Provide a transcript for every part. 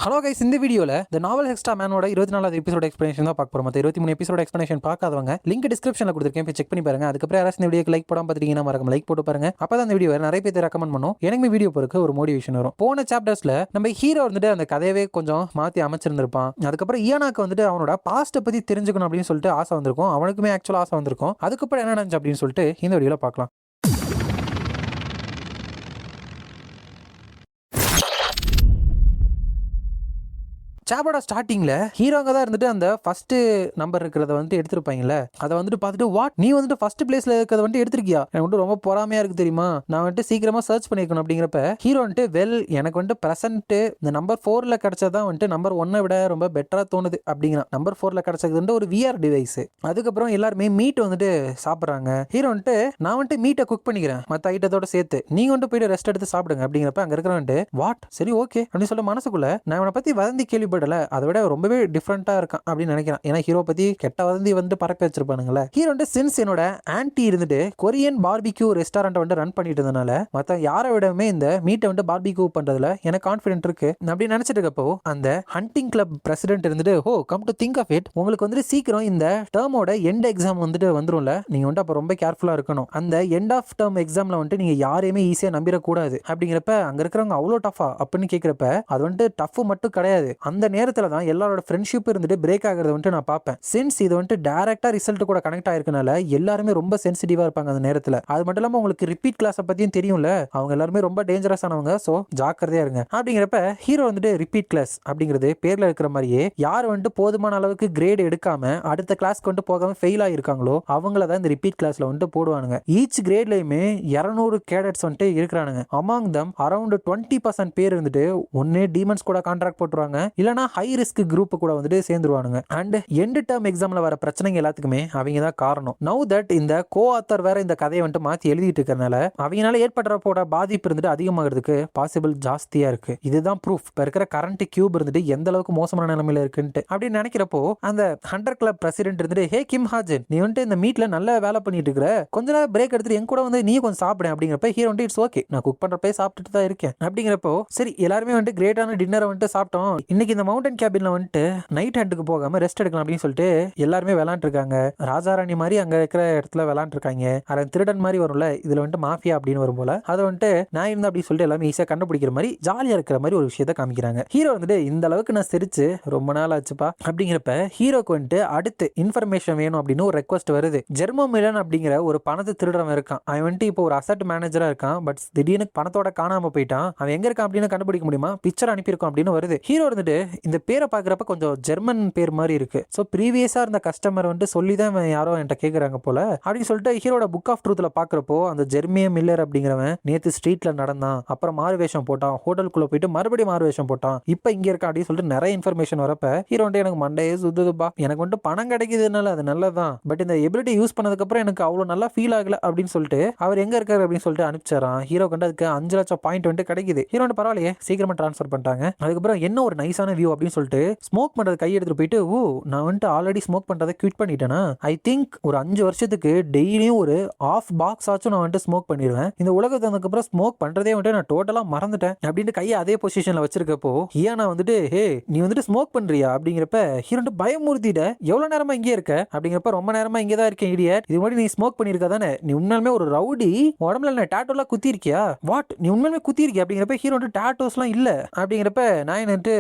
Hello guys, இந்த வீடியோவில் இந்த நாவல் எக்ஸ்ட்ரா மேனோட 24வது எபிசோட எக்ஸ்பிளேஷன் தான் பார்க்க போகிறோம். மற்ற 23 எபிசோட எக்ஸ்பிளேஷன் பார்க்காதவங்க லிங்க் டிஸ்கிரிப்ஷனில் கொடுத்துருக்கேன், போய் செக் பண்ணி பாருங்க. அதுக்கப்புறம் யாராச்சும் இந்த வீடியோக்கு லைக் போடாம பார்த்துட்டீங்கன்னா மறக்காம லைக் போட்டு பாருங்க. அப்போ தான் அந்த வீடியோ நிறைய பேர் ரெக்கமெண்ட் பண்ணும், எனக்கு வீடியோ போறதுக்கு ஒரு மோட்டிவேஷன் வரும். போன சாப்டர்ஸ்ல நம்ம ஹீரோ வந்துட்டு அந்த கதையவே கொஞ்சம் மாற்றி அமைச்சிருந்திருப்பான். அதுக்கப்புறம் ஈயானாக்கு வந்துட்டு அவனோட பாஸ்ட்டை பற்றி தெரிஞ்சுக்கணும் அப்படின்னு சொல்லிட்டு ஆசை வந்திருக்கும். அவனுக்குமே ஆக்சுவலாக ஆசை வந்திருக்கும். அதுக்கப்புறம் என்ன நடந்துச்சு அப்படின்னு சொல்லிட்டு இந்த வீடியோவில் பார்க்கலாம். சாப்டரோட ஸ்டார்டிங்ல ஹீரோங்க தான் இருந்துட்டு அந்த ஃபர்ஸ்ட் நம்பர் இருக்கிறத வந்துட்டு எடுத்திருப்பாங்கல்ல, அதை வந்துட்டு பார்த்துட்டு வாட் நீ வந்துட்டு ஃபர்ஸ்ட் பிளேஸ்ல இருக்கிறத வந்துட்டு எடுத்திருக்கியா, எனக்கு வந்துட்டு ரொம்ப பொறாமையா இருக்கு தெரியுமா, நான் வந்துட்டு சீக்கிரமா சர்ச் பண்ணிருக்கணும் அப்படிங்கிறப்ப ஹீரோ வந்துட்டு எனக்கு வந்துட்டு பிரசன்ட் இந்த நம்பர் 4ல கிடைச்சதான் வந்துட்டு நம்பர் 1 விட ரொம்ப பெட்டரா தோணுது அப்படிங்கிறான். நம்பர் 4ல கிடைச்சது வந்துட்டு ஒரு விஆர் டிவைஸ். அதுக்கப்புறம் எல்லாருமே மீட் வந்துட்டு சாப்பிட்றாங்க. ஹீரோ வந்துட்டு நான் வந்துட்டு மீட்டை குக் பண்ணிக்கிறேன் மற்ற ஐட்டத்தோட சேர்த்து, நீங்க வந்துட்டு போயிட்டு ரெஸ்ட் எடுத்து சாப்பிடுங்க அப்படிங்கிறப்ப அங்க இருக்கிறவன்ட்டு வாட் சரி ஓகே அப்படின்னு சொல்ல மனசுக்குள்ள நான் இவனை பத்தி வதந்தி கேள்விப்பட்ட அதை விட ரொம்பவே டிஃப்ரெண்டா இருக்கான் அப்படின்னு நினைக்கிறான். ஏன்னா ஹீரோ பத்தி கெட்ட வதந்தி வந்து பரப்பி வச்சிருப்பானுங்களே. ஹீரோ வந்து சின்ஸ் என்னோட ஆன்டி இருந்துட்டு கொரியன் பார்பிக்யூ ரெஸ்டாரண்ட் வந்து ரன் பண்ணிட்டு இருந்தனால மற்ற யாரை விடவுமே இந்த மீட்டை வந்து பார்பிக்யூ பண்றதுல எனக்கு கான்ஃபிடென்ட் இருக்கு அப்படின்னு நினைச்சிட்டு இருக்கப்போ அந்த ஹண்டிங் கிளப் பிரசிடென்ட் இருந்துட்டு come to think of it, உங்களுக்கு வந்துட்டு சீக்கிரம் இந்த டேர்மோட எண்ட் எக்ஸாம் வந்துட்டு வந்துரும்ல, நீங்க வந்துட்டு அப்ப ரொம்ப கேர்ஃபுல்லா இருக்கணும். அந்த எண்ட் ஆஃப் டேர்ம் எக்ஸாம்ல வந்துட்டு நீங்க யாரையுமே ஈஸியா நம்பிடக்கூடாது அப்படிங்கிறப்ப அங்க இருக்கிறவங்க அவ்வளோ டஃபா அப்படின்னு கேட்கிறப்ப அது வந்துட்டு டஃப் மட்டும் கிடையாது, அந்த நேரத்துல தான் எல்லாரோட ஃப்ரெண்ட்ஷிப் இருந்துட்டு பிரேக் ஆகிறத வந்துட்டு நான் பார்ப்பேன். சின்ஸ் இது வந்துட்டு டைரக்டா ரிசல்ட் கூட கனெக்ட் ஆயிருக்கனால எல்லாருமே ரொம்ப சென்சிட்டிவா இருப்பாங்க அந்த நேரத்துல. அது மட்டும் இல்லாம உங்களுக்கு ரிப்பீட் கிளாஸை பத்தியும் தெரியும்ல, அவங்க எல்லாருமே ரொம்ப டேஞ்சரஸ் ஆனவங்க, சோ ஜாக்கிரதையா இருங்க அப்படிங்கிறப்ப ஹீரோ வந்துட்டு ரிப்பீட் கிளாஸ் அப்படிங்கிறது பேர்ல இருக்கிற மாதிரியே யார் வந்துட்டு போதுமான அளவுக்கு கிரேட் எடுக்காம அடுத்த கிளாஸ்க்கு வந்துட்டு போகாம ஃபெயில் ஆயிருக்காங்களோ அவங்கள தான் இந்த ரிப்பீட் கிளாஸ்ல வந்துட்டு போடுவானுங்க. ஈச் கிரேட்லயுமே 200 கேடட்ஸ் வந்துட்டு இருக்கிறானுங்க. அமாங் தம் அரௌண்ட் 20% பேர் இருந்துட்டு ஒன்னே டீமன்ஸ் கூட கான்ட்ராக்ட் போட்டுருவாங்க, இல்லனா ஹை ரிஸ்க் குரூப் கூட வந்துட்டு சேர்ந்துருவானுங்க. அண்ட் எண்ட் டேர்ம் எக்ஸாம்ல வர பிரச்சனைங்க எல்லாத்துக்குமே அவங்க தான் காரணம். நவ் தட் இந்த கோ ஆத்தர் வேற இந்த கதையை வந்துட்டு மாத்தி எழுதிட்டு இருக்கறனால அவங்களால ஏற்படுறப்போட பாதிப்பு இருந்துட்டு அதிகமாகிறதுக்கு பாசிபிள் ஜாஸ்தியா இருக்கு. இதுதான் ப்ரூஃப் இப்ப இருக்கிற கரண்ட் கியூப் இருந்துட்டு எந்த அளவுக்கு மோசமான நிலைமையில இருக்குன்ட்டு அப்படின்னு நினைக்கிறப்போ அந்த ஹண்டர் கிளப் பிரசிடென்ட் இருந்துட்டு ஹே கிம் ஹாஜன், நீ வந்துட்டு இந்த மீட்ல நல்ல வேலை பண்ணிட்டு இருக்கிற, கொஞ்ச நேரம் பிரேக் எடுத்துட்டு என் கூட வந்து நீ கொஞ்சம் சாப்பிடு அப்படிங்கிறப்ப ஹீரோ வந்துட்டு இட்ஸ் ஓகே, நான் குக் பண்றப்ப சாப்பிட்டுட்டு தான் இருக்கேன் அப்படிங்கிறப்போ சரி எல்லாருமே வந்துட்டு கிரேட்டான டின்னரை வந்துட்டு சாப்பிட்டோம், இன்னைக்கு இந்த மவுண்டன் கேபின்ல வந்துட்டு நைட் ஹண்டுக்கு போகாம ரெஸ்ட் எடுக்கலாம் அப்படின்னு சொல்லிட்டு எல்லாருமே விளாண்டு இருக்காங்க. ராஜாராணி மாதிரி அங்க இருக்கிற இடத்துல விளாண்டு இருக்காங்க. அதன் திருடன் மாதிரி வரும்ல, இதுல வந்துட்டு மாஃபியா அப்படின்னு வரும் போல, அதை வந்துட்டு நான் இருந்தா அப்படின்னு சொல்லிட்டு எல்லாமே ஈஸியா கண்டுபிடிக்கிற மாதிரி ஜாலியா இருக்கிற மாதிரி ஒரு விஷயத்த காமிக்கிறாங்க. ஹீரோ வந்துட்டு இந்த அளவுக்கு நான் சிரிச்சு ரொம்ப நாள் ஆச்சுப்பா அப்படிங்கிறப்ப ஹீரோக்கு வந்துட்டு அடுத்து இன்ஃபர்மேஷன் வேணும் அப்படின்னு ஒரு ரெக்வஸ்ட் வருது. ஜெர்மோ மிலன் அப்படிங்கிற ஒரு பணத்தை திருடுறவன் இருக்கான். அவன் வந்துட்டு இப்போ ஒரு அசட் மேனேஜரா இருக்கான். பட் திடீர்னு பணத்தோட காணாம போயிட்டான். அவன் எங்க இருக்கான் அப்படின்னு கண்டுபிடிக்க முடியுமா, பிக்சர் அனுப்பியிருக்கோம் அப்படின்னு வருது. ஹீரோ வந்துட்டு இந்த பேரை பாக்குறப்ப கொஞ்சம் ஜெர்மன் பேர் மாதிரி இருக்கு. ஸோ ப்ரீவியஸா இருந்த கஸ்டமர் வந்துட்டு சொல்லி தான் யாரோ என்கிட்ட கேட்குறாங்க போல அப்படின்னு சொல்லிட்டு ஹீரோட புக் ஆஃப் ட்ரூத்ல பாக்குறப்போ அந்த ஜெர்மிய மில்லர் அப்படிங்கிறவன் நேத்து ஸ்ட்ரீட்ல நடந்தான், அப்புறம் மாறு வேஷம் போட்டான், ஹோட்டலுக்குள்ள போயிட்டு மறுபடியும் மாறு வேஷம் போட்டான், இப்போ இங்க இருக்கான் அப்படின்னு சொல்லிட்டு நிறைய இன்ஃபர்மேஷன் வரப்ப ஹீரோ வந்துட்டு எனக்கு மண்டையே சுத்துதுப்பா, எனக்கு வந்துட்டு பணம் கிடைக்குதுனால அது நல்லதான், பட் இந்த எபிலிட்டி யூஸ் பண்ணதுக்கு அப்புறம் எனக்கு அவ்வளவு நல்லா ஃபீல் ஆகல அப்படின்னு சொல்லிட்டு அவர் எங்க இருக்காரு அப்படின்னு சொல்லிட்டு அனுப்பிச்சாரான். ஹீரோ கண்டு அதுக்கு 5 லட்சம் பாயிண்ட் வந்துட்டு கிடைக்குது. ஹீரோ பரவாயில்லையே சீக்கிரமா டிரான்ஸ்ஃபர் பண்ணிட்டாங்க. அதுக்கப்புறம் என்ன ஒரு நைஸான வியூ அப்படின்னு சொல்லிட்டு ஸ்மோக் பண்றது கை எடுத்துட்டு போயிட்டு நான் வந்துட்டு ஆல்ரெடி ஸ்மோக் பண்றதை குவிட் பண்ணிட்டேனா, ஐ திங்க் ஒரு 5 வருஷத்துக்கு டெய்லியும் ஒரு ஆஃப் பாக்ஸ் ஆச்சும் நான் வந்துட்டு ஸ்மோக் பண்ணிடுவேன், இந்த உலகத்துக்கு வந்ததுக்கப்புறம் ஸ்மோக் பண்றதே வந்துட்டு நான் டோட்டலா மறந்துட்டேன் அப்படின்னு கையை அதே பொசிஷன்ல வச்சிருக்கப்போ ஹியானா வந்துட்டு ஹே நீ வந்துட்டு ஸ்மோக் பண்றியா அப்படிங்கிறப்ப ஹீரோ பயமுறுத்திட்ட, எவ்வளவு நேரமா இங்கே இருக்க அப்படிங்கிறப்ப ரொம்ப நேரமா இங்கே தான் இருக்கேன் இடியட், இது மாதிரி நீ ஸ்மோக் பண்ணிருக்கா தானே, நீ உண்மையுமே ஒரு ரவுடி, உடம்புல என்ன டாட்டோலாம் குத்தி இருக்கியா, வாட் நீ உண்மையுமே குத்தி இருக்கியா அப்படிங்கிறப்ப ஹீரோ வந்துட்டு டாட்டோஸ்லாம் இல்ல அப்படிங்கிறப்ப நான் வந்துட்டு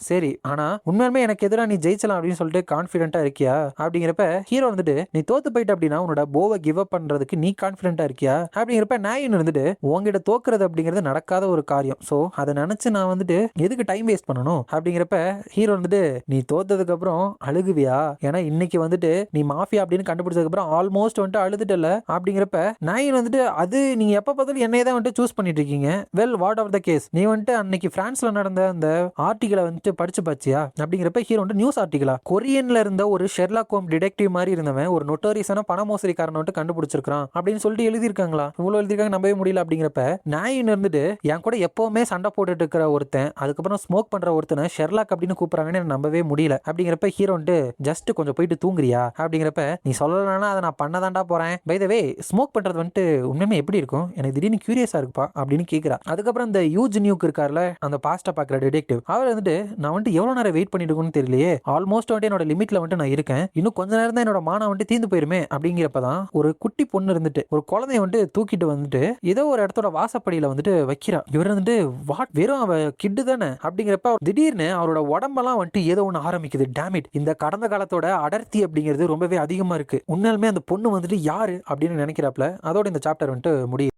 சரி ஆனா உண்மையுமே எனக்கு எதிராக நீ ஜெயிச்சலாம் அப்படின்னு சொல்லிட்டு கான்ஃபிடென்ட்டா இருக்கியா அப்படிங்கிறப்ப ஹீரோ வந்துட்டு நீ தோத்து போயிட்ட அப்படின்னா உன்னோட போவை கிவ் அப் பண்றதுக்கு நீ கான்ஃபிடென்ட்டா இருக்கியா அப்படிங்கிறப்ப நான் இருந்துட்டு உங்ககிட்ட தோக்குறது அப்படிங்கிறது நடக்காத ஒரு காரியம், சோ அதை நினைச்சு நான் வந்துட்டு எதுக்கு டைம் வேஸ்ட் பண்ணணும் அப்படிங்கிறப்ப ஹீரோ வந்துட்டு நீ தோத்ததுக்கு அப்புறம் அழுகுவியா, ஏன்னா இன்னைக்கு வந்துட்டு நீ மாஃபியா அப்படின்னு கண்டுபிடிச்சதுக்கு அப்புறம் ஆல்மோஸ்ட் வந்துட்டு அழுதுட்டல அப்படிங்கிறப்ப நான் வந்துட்டு அது நீங்க எப்ப பார்த்தாலும் என்னைய தான் வந்துட்டு சூஸ் பண்ணிட்டு இருக்கீங்க, well what of the case, நீ வந்துட்டு அன்னைக்கு பிரான்ஸ்ல நடந்த அந்த ஆர்டிகளை வந்துட்டு படிச்சு பாச்சியா அப்படிங்கிறப்ப ஹீரோ வந்து நியூஸ் ஆர்டிகலா கொரியன்ல இருந்த ஒரு ஷெர்லாக் ஹோம் டிடெக்டிவ் மாதிரி இருந்தவன் ஒரு நோட்டோரியஸான பண மோசடிக்காரன் வந்துட்டு கண்டுபிடிச்சிருக்கான் அப்படின்னு சொல்லிட்டு எழுதியிருக்காங்களா, இவ்வளவு எழுதிருக்காங்க நம்பவே முடியல அப்படிங்கிறப்ப நான் இருந்துட்டு என் கூட எப்பவுமே சண்டை போட்டுட்டு இருக்கிற ஒருத்தன் அதுக்கப்புறம் ஸ்மோக் பண்ற ஒருத்தனை ஷெர்லாக் அப்படின்னு கூப்பிடுறாங்கன்னு நம்பவே முடியல அப்படிங்கிறப்ப ஹீரோ வந்து ஜஸ்ட் கொஞ்சம் போயிட்டு தூங்குறியா அப்படிங்கிறப்ப நீ சொல்லலன்னா அதை நான் பண்ணதாண்டா போறேன், பை த வே ஸ்மோக் பண்றது வந்துட்டு உண்மையுமே எப்படி இருக்கும் எனக்கு திடீர்னு கியூரியஸா இருக்குப்பா அப்படின்னு கேட்கிறா. அதுக்கப்புறம் இந்த யூஜ் நியூக் இருக்கார்ல அந்த பாஸ்டா பாக்குற டிடெக்டிவ் அவர் வந்துட்டு நான் வந்துட்டு எவ்வளவு நேரம் வெயிட் பண்ணிட்டு இருக்கணும்னு தெரியலையே, ஆல்மோஸ்ட் வந்துட்டு என்னோட லிமிட்ல வந்துட்டு நான் இருக்கேன், இன்னும் கொஞ்ச நேரம் தான் என்னோட மானம் வந்துட்டு தீர்ந்து போயிருமே அப்படிங்கிறப்பதான் ஒரு குட்டி பொண்ணு இருந்துட்டு ஒரு குழந்தைய வந்துட்டு தூக்கிட்டு வந்துட்டு ஏதோ ஒரு இடத்தோட வாசப்படியில வந்துட்டு வைக்கிறா. இவர் வந்துட்டு வாட், வெறும் அவ கிட்டு தானே அப்படிங்கிறப்ப திடீர்னு அவரோட உடம்பெல்லாம் வந்துட்டு ஏதோ ஒன்று ஆரம்பிக்குது. டேமிட், இந்த கடந்த காலத்தோட அடர்த்தி அப்படிங்கிறது ரொம்பவே அதிகமா இருக்கு. உண்மையாலுமே அந்த பொண்ணு வந்துட்டு யாரு அப்படின்னு நினைக்கிறாப்ல. அதோட இந்த சாப்டர் வந்துட்டு முடியும்.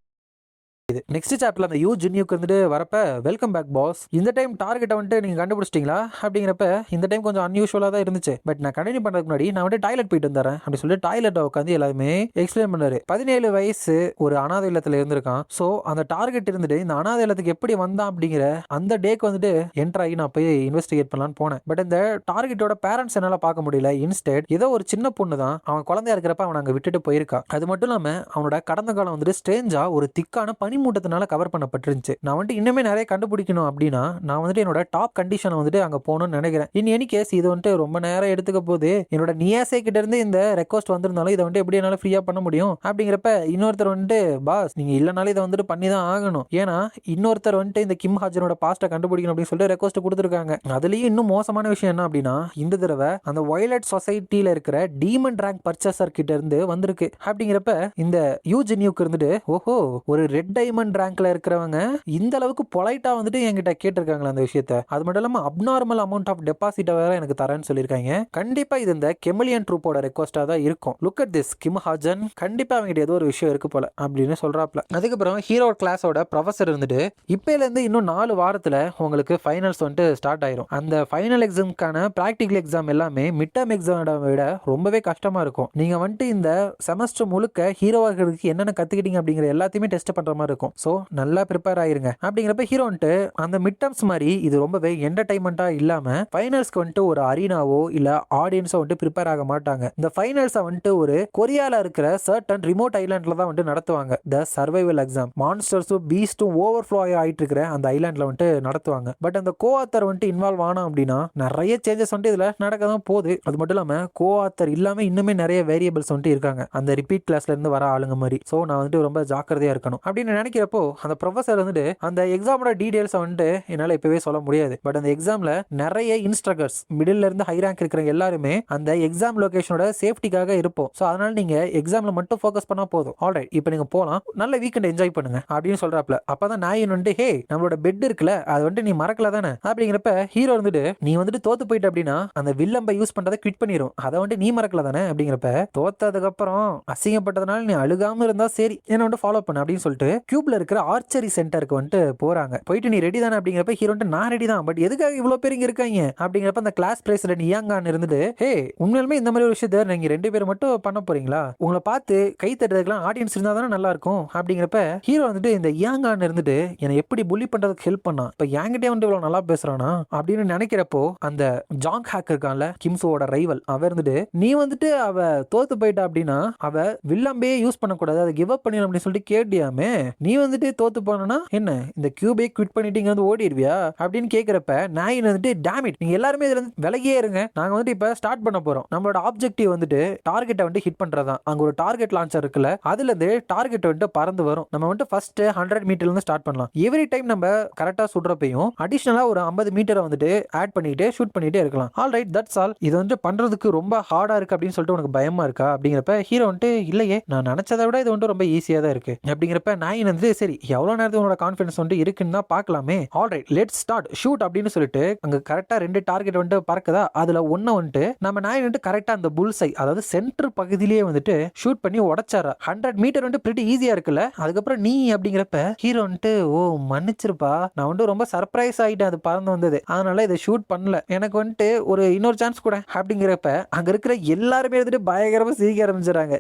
நெக்ஸ்ட் சாப்டர்ல அந்த யூ ஜின்யூக்கு வந்துட்டு வரப்ப வெல்கம் பேக் பாஸ், இந்த டைம் டார்கெட்டை வந்துட்டு நீங்க கண்டுபிடிச்சிட்டீங்களா அப்படிங்கிறப்ப இந்த டைம் கொஞ்சம் அன்யூஷுவலா தான் இருந்துச்சு. பட் நான் கண்டினியூ பண்றதுக்கு முன்னாடி நான் வந்துட்டு டாய்லெட் போயிட்டு வந்துறேன் அப்படி சொல்லிட்டு டாய்லெட்டை உட்காந்து எல்லாருமே எக்ஸ்பிளைன் பண்ணாரு. 17 வயசு ஒரு அனாதை இல்லத்துல இருந்திருக்கான். ஸோ அந்த டார்கெட் இருந்துட்டு இந்த அனாதை இல்லத்துக்கு எப்படி வந்தான் அப்படிங்கிற அந்த டேக்கு வந்துட்டு என்டர் ஆகி நான் போய் இன்வெஸ்டிகேட் பண்ணலான்னு போனேன். பட் இந்த டார்கெட்டோட பேரண்ட்ஸ் என்னால பார்க்க முடியல. இன்ஸ்டெட் ஏதோ ஒரு சின்ன பொண்ணு தான் அவன் குழந்தையா இருக்கிறப்ப அவன் அங்க விட்டுட்டு போயிருக்கா. அது மட்டும் இல்லாம அவனோட கடந்த காலம் வந்துட்டு ஸ்ட்ரேஞ்சா ஒரு திக்கான பனிமூட்டத்தினால கவர் பண்ணப்பட்டிருந்துச்சு. நான் வந்துட்டு இன்னுமே நிறைய கண்டுபிடிக்கணும் அப்படின்னா நான் வந்துட்டு என்னோட டாப் கண்டிஷனை வந்துட்டு அங்க போகணும்னு நினைக்கிறேன். இன் எனி கேஸ் இது வந்துட்டு ரொம்ப நேரம் எடுத்துக்க போது என்னோட நியாசே கிட்ட இருந்து இந்த ரெக்வஸ்ட் வந்திருந்தாலும் இதை வந்துட்டு எப்படி என்னால ஃப்ரீயா பண்ண முடியும் அப்படிங்கிறப்ப இன்னொருத்தர் வந்துட்டு பாஸ் நீங்க இல்லனாலும் இதை வந்துட்டு பண்ணி தான் ஆகணும், ஏன்னா இன்னொருத்தர் வந்துட்டு இந்த கிம் ஹாஜனோட பாஸ்ட்டை கண்டுபிடிக்கணும் அப்படின்னு சொல்லிட்டு ரெக்வஸ்ட் கொடுத்துருக்காங்க. அதுலயும் இன்னும் மோசமான விஷயம் என்ன அப்படின்னா இந்த தடவை அந்த வயலட் சொசைட்டில இருக்கிற டீமன் ரேங்க் பர்ச்சேசர் கிட்ட இருந்து வந்திருக்கு. அப்படிங்கிறப்ப இந்த யூஜினியூக்கு இருந்துட்டு ஓஹோ ஒரு ரெட் டைமண்ட் ரேங்க்ல இருக்கிறவங்க இந்த அளவுக்கு பொலைட்டா வந்துட்டு என்கிட்ட கேட்டிருக்காங்களா அந்த விஷயத்த. அது மட்டும் இல்லாம அப்நார்மல் அமௌண்ட் ஆஃப் டெபாசிட் வேற எனக்கு தரேன்னு சொல்லியிருக்காங்க. கண்டிப்பா இது இந்த கெமிலியன் ட்ரூப்போட ரெக்வஸ்டா தான் இருக்கும். லுக் அட் திஸ், கிம் ஹாஜன் கண்டிப்பா அவங்க ஏதோ ஒரு விஷயம் இருக்கு போல அப்படின்னு சொல்றாப்ல. அதுக்கப்புறம் ஹீரோ கிளாஸோட ப்ரொஃபசர் இருந்துட்டு இப்பையில இருந்து இன்னும் 4 வாரத்துல உங்களுக்கு ஃபைனல்ஸ் வந்துட்டு ஸ்டார்ட் ஆயிரும். அந்த ஃபைனல் எக்ஸாமுக்கான பிராக்டிகல் எக்ஸாம் எல்லாமே மிட் டர்ம் எக்ஸாமோட விட ரொம்பவே கஷ்டமா இருக்கும். நீங்க வந்துட்டு இந்த செமஸ்டர் முழுக்க ஹீரோவாகிறதுக்கு என்னென்ன கத்துக்கிட்டீங்க அப்படிங்கிற எல்லாத்தையுமே டெஸ்ட் பண்ற மாதிரி இருக்கும். ஸோ நல்லா ப்ரிப்பேர் ஆயிருங்க. அப்படிங்கிறப்ப ஹீரோ வந்துட்டு அந்த மிட் டர்ம்ஸ் மாதிரி இது ரொம்பவே என்டர்டைன்மெண்டா இல்லாம ஃபைனல்ஸ்க்கு வந்துட்டு ஒரு அரீனாவோ இல்ல ஆடியன்ஸோ வந்துட்டு ப்ரிப்பேர் ஆக மாட்டாங்க. இந்த ஃபைனல்ஸை வந்துட்டு ஒரு கொரியால இருக்கிற சர்டன் ரிமோட் ஐலாண்ட்ல தான் வந்துட்டு நடத்துவாங்க. த சர்வைவல் எக்ஸாம் மான்ஸ்டர்ஸும் பீஸ்டும் ஓவர்ஃப்ளோ ஆயிட்டு இருக்கிற அந்த ஐலாண்ட்ல வந்துட்டு நடத்துவாங்க. பட் அந்த கோ ஆத்தர் வந்துட்டு இன்வால்வ் ஆனா அப்படின்னா நிறைய சேஞ்சஸ் வந்துட்டு இதுல நடக்க தான் போகுது. அது மட்டும் இல்லாம கோ ஆத்தர் இல்லாம இன்னுமே நிறைய வேரியபிள்ஸ் வந்துட்டு இருக்காங்க அந்த ரிப்பீட் கிளாஸ்ல இருந்து வர ஆளுங்க மாதிரி. ஸோ நான் வந்துட்டு ரொம்ப ஜாக்கிரதையா இருக்கணும் அப்படின்னு நினைக்கிறப்போ அந்த ப்ரொஃபசர் வந்துட்டு அந்த எக்ஸாமோட டீடைல்ஸ் வந்துட்டு என்னால இப்பவே சொல்ல முடியாது. பட் அந்த எக்ஸாம்ல நிறைய இன்ஸ்ட்ரக்டர்ஸ் மிடில் இருந்து ஹை ரேங்க் இருக்கிற எல்லாருமே அந்த எக்ஸாம் லொகேஷனோட சேஃப்டிக்காக இருப்போம். ஸோ அதனால நீங்க எக்ஸாம்ல மட்டும் ஃபோக்கஸ் பண்ணா போதும். ஆல்ரைட், இப்போ நீங்க போலாம், நல்ல வீக்கெண்ட் என்ஜாய் பண்ணுங்க அப்படின்னு சொல்றாப்ல. அப்பதான் நான் வந்துட்டு ஹே நம்மளோட பெட் இருக்குல்ல அது வந்துட்டு நீ மறக்கல தானே அப்படிங்கிறப்ப ஹீரோ வந்துட்டு நீ வந்துட்டு தோத்து போயிட்ட அப்படின்னா அந்த வில்லம்பை யூஸ் பண்றதை குவிட் பண்ணிரும், அதை வந்துட்டு நீ மறக்கல தானே அப்படிங்கிறப்ப தோத்ததுக்கு அப்புறம் அசிங்கப்பட்டதுனால நீ அழுகாம இருந்தா சரி என்ன வந்துட்டு ஃபாலோ பண்ணு அப்படின்னு சொல்லிட்டு கியூப்ல இருக்கிற ஆர்ச்சரி சென்டருக்கு வந்துட்டு போறாங்க. போயிட்டு நீ ரெடி தானே அப்படிங்கிறப்ப ஹீரோ வந்துட்டு நான் ரெடி தான், பட் எதுக்காக இவ்வளவு பேர் இங்க இருக்காங்க அப்படிங்கிறப்ப அந்த கிளாஸ் பிரசிடென்ட் இயாங்கான் இருந்துட்டு ஹே உண்மையிலுமே இந்த மாதிரி ஒரு விஷயத்த நீங்க 2 பேர் மட்டும் பண்ண போறீங்களா, உங்களை பார்த்து கை தட்டுறதுக்கெல்லாம் ஆடியன்ஸ் இருந்தா தானே நல்லா இருக்கும் அப்படிங்கிறப்ப ஹீரோ வந்துட்டு இந்த இயாங்கான் இருந்துட்டு என்னை எப்படி புள்ளி பண்றதுக்கு ஹெல்ப் பண்ணா, இப்ப என்கிட்டே வந்து இவ்வளவு நல்லா பேசுறானா அப்படின்னு நினைக்கிறப்போ அந்த ஜாங் ஹேக் இருக்கான்ல கிம்சோட ரைவல் அவ இருந்துட்டு நீ வந்துட்டு அவ தோத்து போயிட்டா அப்படின்னா அவ வில்லம்பே யூஸ் பண்ணக்கூடாது அதை கிவ் அப் பண்ணிடும் அப்படின்னு சொல்லிட்டு கேட்டியாமே, நீ வந்துட்டு தோத்து போனா என்ன இந்த கியூபே குவிட் பண்ணிட்டு இங்க வந்து ஓடிடுவியா அப்படின்னு கேட்கிறப்ப நான் வந்துட்டு டேமிட் நீங்க எல்லாருமே இதுல இருந்து விலகியே இருங்க, நாங்க வந்துட்டு இப்ப ஸ்டார்ட் பண்ண போறோம், நம்மளோட ஆப்ஜெக்டிவ் வந்துட்டு டார்கெட்டை வந்து ஹிட் பண்றதா, அங்க ஒரு டார்கெட் லான்ச்சர் இருக்குல்ல அதுல இருந்து டார்கெட் வந்துட்டு பறந்து வரும், நம்ம வந்துட்டு ஃபர்ஸ்ட் 100 மீட்டர்ல இருந்து ஸ்டார்ட் பண்ணலாம், எவ்ரி டைம் நம்ம கரெக்டா சுடுறப்பையும் அடிஷனலா ஒரு 50 மீட்டரை வந்துட்டு ஆட் பண்ணிட்டு ஷூட் பண்ணிட்டே இருக்கலாம். ஆல் ரைட் தட்ஸ் ஆல், இது வந்து பண்றதுக்கு ரொம்ப ஹார்டா இருக்கு அப்படின்னு சொல்லிட்டு உனக்கு பயமா இருக்கா அப்படிங்கிறப்ப ஹீரோ வந்துட்டு இல்லையே நான் நினைச்சதை விட இது வந்து ரொம்ப ஈஸியா தான் இருக்கு அப்படிங்கிறப்ப நான் வந்து சரி எவ்வளவு நேரத்துக்கு உன்னோட கான்ஃபிடன்ஸ் வந்து இருக்குன்னு தான் பார்க்கலாமே, ஆல்ரைட் லெட்ஸ் ஸ்டார்ட் ஷூட் அப்படின்னு சொல்லிட்டு அங்க கரெக்டா 2 டார்கெட் வந்துட்டு பறக்குதா அதுல ஒன்னு வந்துட்டு நம்ம நாய் வந்துட்டு கரெக்டா அந்த புல்சை அதாவது சென்டர் பகுதியிலேயே வந்துட்டு ஷூட் பண்ணி உடைச்சாரா. 100 மீட்டர் வந்துட்டு பிரிட்டி ஈஸியா இருக்குல்ல, அதுக்கப்புறம் நீ அப்படிங்கிறப்ப ஹீரோ வந்துட்டு ஓ மன்னிச்சிருப்பா நான் வந்து ரொம்ப சர்ப்ரைஸ் ஆயிட்டேன் அது பறந்து வந்தது அதனால இதை ஷூட் பண்ணல, எனக்கு வந்துட்டு ஒரு இன்னொரு சான்ஸ் கூட அப்படிங்கிறப்ப அங்க இருக்கிற எல்லாருமே வந்துட்டு பயங்கரமா சிரிக்க ஆரம்பிச்சிடறாங்க.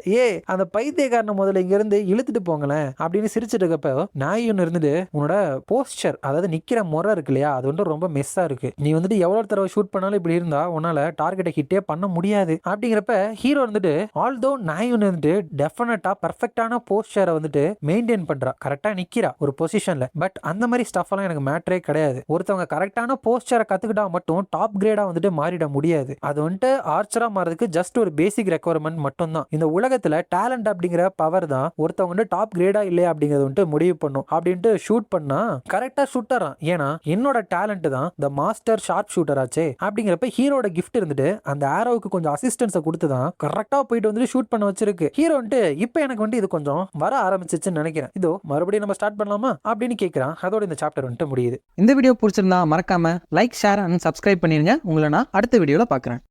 அந்த பைத்தியக்காரனை முதல்ல இங்க இருந்து இழுத்துட்டு போங்களேன் அப்படின்னு சிரிச்சிட்டு இருக்கப்ப நாய் ஒன்று இருந்துட்டு உன்னோட போஸ்டர் அதாவது நிக்கிற முறை இருக்கு இல்லையா அது வந்து ரொம்ப மெஸ்ஸா இருக்கு, நீ வந்துட்டு எவ்வளவு தடவை ஷூட் பண்ணாலும் இப்படி இருந்தா உன்னால டார்கெட்டை ஹிட்டே பண்ண முடியாது அப்படிங்கிறப்ப ஹீரோ வந்துட்டு ஆல்தோ நாய் ஒன்று வந்துட்டு டெஃபினட்டா பர்ஃபெக்டான போஸ்டரை வந்துட்டு மெயின்டைன் பண்றா, கரெக்டா நிக்கிறா ஒரு பொசிஷன்ல, பட் அந்த மாதிரி ஸ்டஃப் எல்லாம் எனக்கு மேட்டரே கிடையாது, ஒருத்தவங்க கரெக்டான போஸ்டரை கத்துக்கிட்டா மட்டும் டாப் கிரேடா வந்துட்டு மாறிட முடியாது, அது வந்துட்டு ஆர்ச்சரா மாறதுக்கு ஜஸ்ட் ஒரு பேசிக் ரெக்குவயர்மெண்ட் மட்டும் தான். இந்த உலகத்துல டேலண்ட் அப்படிங்கிற பவர் தான் ஒருத்தவங்க வந்து டாப் கிரேடா இல்லையா அப்படிங்கிறது வந்துட்டு முடிவு பண்ணும் அப்படின்ட்டு ஷூட் பண்ணா கரெக்டா சுட்டறான். ஏன்னா என்னோட டேலண்ட் தான் த மாஸ்டர் ஷார்ப் ஷூட்டர் ஆச்சே. அப்படிங்கிறப்ப ஹீரோட கிஃப்ட் இருந்துட்டு அந்த ஆரோவுக்கு கொஞ்சம் அசிஸ்டன்ஸை கொடுத்து தான் கரெக்டா போயிட்டு வந்துட்டு ஷூட் பண்ண வச்சிருக்கு. ஹீரோ வந்துட்டு இப்போ எனக்கு வந்துட்டு இது கொஞ்சம் வர ஆரம்பிச்சிச்சுன்னு நினைக்கிறேன். இதோ மறுபடியும் நம்ம ஸ்டார்ட் பண்ணலாமா அப்படின்னு கேட்கிறான். அதோட இந்த சாப்டர் வந்துட்டு முடியுது. இந்த வீடியோ பிடிச்சிருந்தா மறக்காம லைக், ஷேர் அண்ட் சப்ஸ்கிரைப் பண்ணிருங்க. உங்களை நான் அடுத்த வீடியோல பார்க்குறேன்.